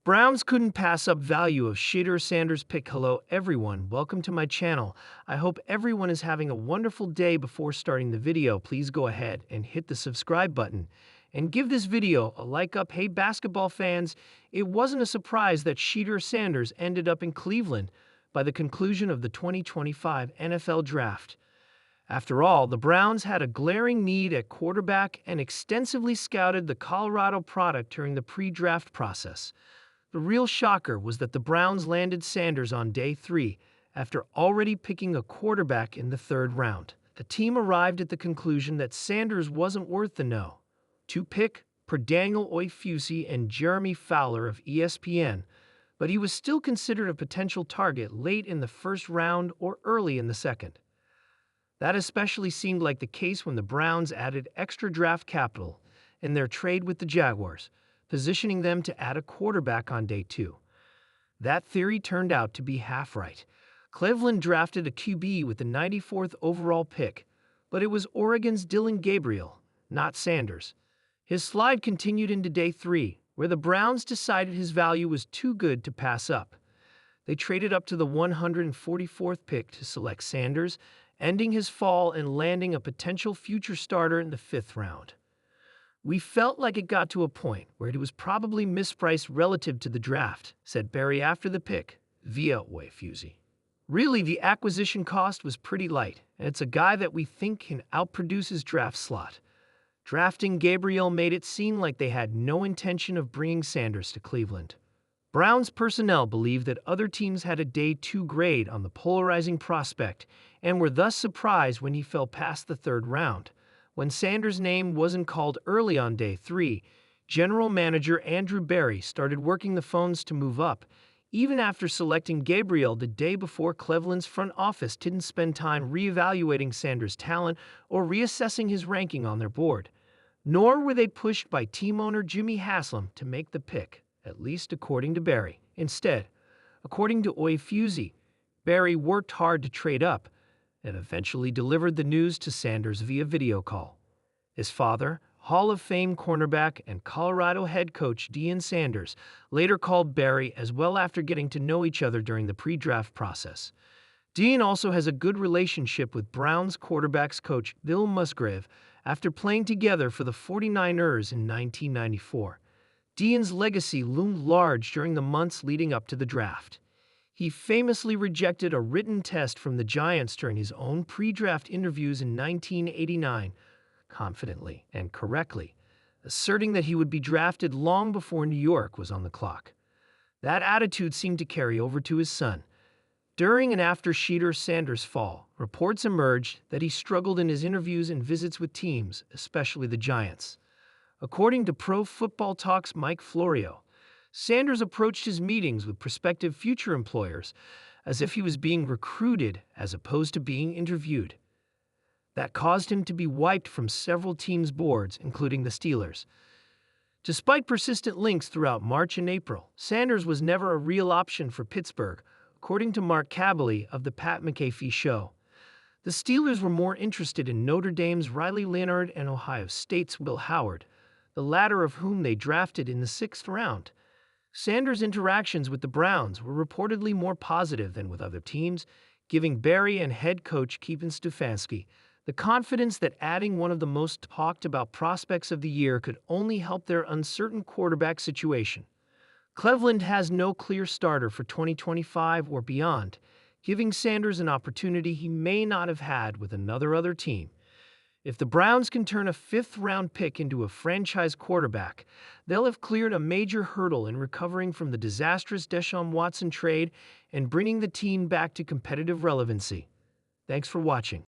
Browns couldn't pass up value of Shedeur Sanders' pick. Hello everyone, welcome to my channel. I hope everyone is having a wonderful day. Before starting the video, please go ahead and hit the subscribe button and give this video a like up. Hey basketball fans, it wasn't a surprise that Shedeur Sanders ended up in Cleveland by the conclusion of the 2025 NFL Draft. After all, the Browns had a glaring need at quarterback and extensively scouted the Colorado product during the pre-draft process. The real shocker was that the Browns landed Sanders on day 3 after already picking a quarterback in the 3rd round. The team arrived at the conclusion that Sanders wasn't worth the no. To pick per Daniel Oyefusi and Jeremy Fowler of ESPN, but he was still considered a potential target late in the 1st round or early in the 2nd. That especially seemed like the case when the Browns added extra draft capital in their trade with the Jaguars, positioning them to add a quarterback on day 2. That theory turned out to be half right. Cleveland drafted a QB with the 94th overall pick, but it was Oregon's Dillon Gabriel, not Sanders. His slide continued into day 3, where the Browns decided his value was too good to pass up. They traded up to the 144th pick to select Sanders, ending his fall and landing a potential future starter in the 5th round. "We felt like it got to a point where it was probably mispriced relative to the draft," said Barry after the pick, via Oyefusi. "Really, the acquisition cost was pretty light, and it's a guy that we think can outproduce his draft slot." Drafting Gabriel made it seem like they had no intention of bringing Sanders to Cleveland. Browns personnel believed that other teams had a day 2 grade on the polarizing prospect and were thus surprised when he fell past the 3rd round. When Sanders' name wasn't called early on day 3, General Manager Andrew Berry started working the phones to move up. Even after selecting Gabriel the day before, Cleveland's front office didn't spend time reevaluating Sanders' talent or reassessing his ranking on their board. Nor were they pushed by team owner Jimmy Haslam to make the pick, at least according to Berry. Instead, according to Oyefusi, Berry worked hard to trade up and eventually delivered the news to Sanders via video call. His father, Hall of Fame cornerback and Colorado head coach Deion Sanders, later called Berry as well after getting to know each other during the pre-draft process. Deion also has a good relationship with Browns quarterbacks coach Bill Musgrave after playing together for the 49ers in 1994. Deion's legacy loomed large during the months leading up to the draft. He famously rejected a written test from the Giants during his own pre-draft interviews in 1989, confidently and correctly, asserting that he would be drafted long before New York was on the clock. That attitude seemed to carry over to his son. During and after Shedeur Sanders' fall, reports emerged that he struggled in his interviews and visits with teams, especially the Giants. According to Pro Football Talk's Mike Florio, Sanders approached his meetings with prospective future employers as if he was being recruited as opposed to being interviewed. That caused him to be wiped from several teams' boards, including the Steelers. Despite persistent links throughout March and April, Sanders was never a real option for Pittsburgh, according to Mark Kaboly of The Pat McAfee Show. The Steelers were more interested in Notre Dame's Riley Leonard and Ohio State's Will Howard, the latter of whom they drafted in the 6th round. Sanders' interactions with the Browns were reportedly more positive than with other teams, giving Berry and head coach Kevin Stefanski the confidence that adding one of the most talked about prospects of the year could only help their uncertain quarterback situation. Cleveland has no clear starter for 2025 or beyond, giving Sanders an opportunity he may not have had with other team. If the Browns can turn a 5th-round pick into a franchise quarterback, they'll have cleared a major hurdle in recovering from the disastrous Deshaun Watson trade and bringing the team back to competitive relevancy. Thanks for watching.